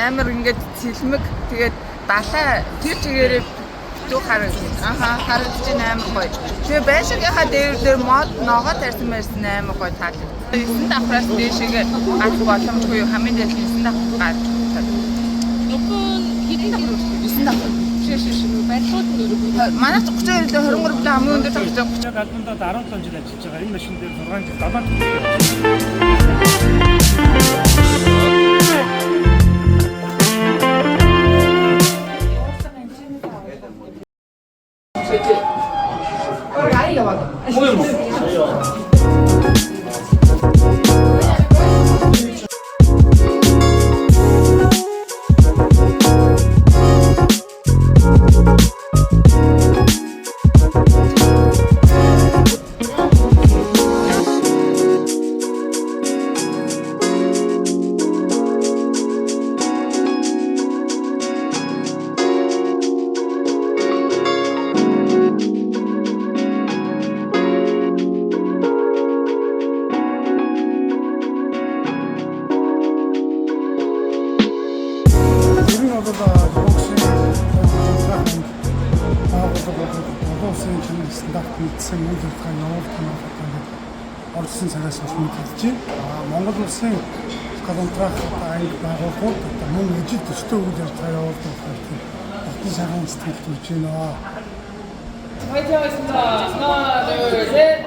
амар ингээд цэлмэг тэгээд далаа тэр чигээрээ битүү харагдаж амар гоё. Тэгээ байшингийнхаа дээр мод ногоо тарьсан байсан амар гоё таалагдсан. 9 давхраас дээшээ гад боломжгүй хамгийн дээр 9 давхар гад. Нөхөн хэдэн давхар вэ? 9 давхар. Шиш барилгууд нь манай 32 дээр 23 билээ хамгийн өндөр тавьсан. 30 галбандад 17 жил ажиллаж байгаа. Энэ машин дээр 6 жил 7 жил. Оргай яваад. Мэдсэн үйл ажиллагаа явуулах гэдэг орсон цагаас хойш мэдээлж байна. Монгол улсын контракт анги байгууллагууд мөн ижил төстэй үйл ажиллагаа явуулдаг гэдэг батлан шахам сэтгэлд үүж байна. 화이팅 하겠습니다. 하나, 둘, 셋.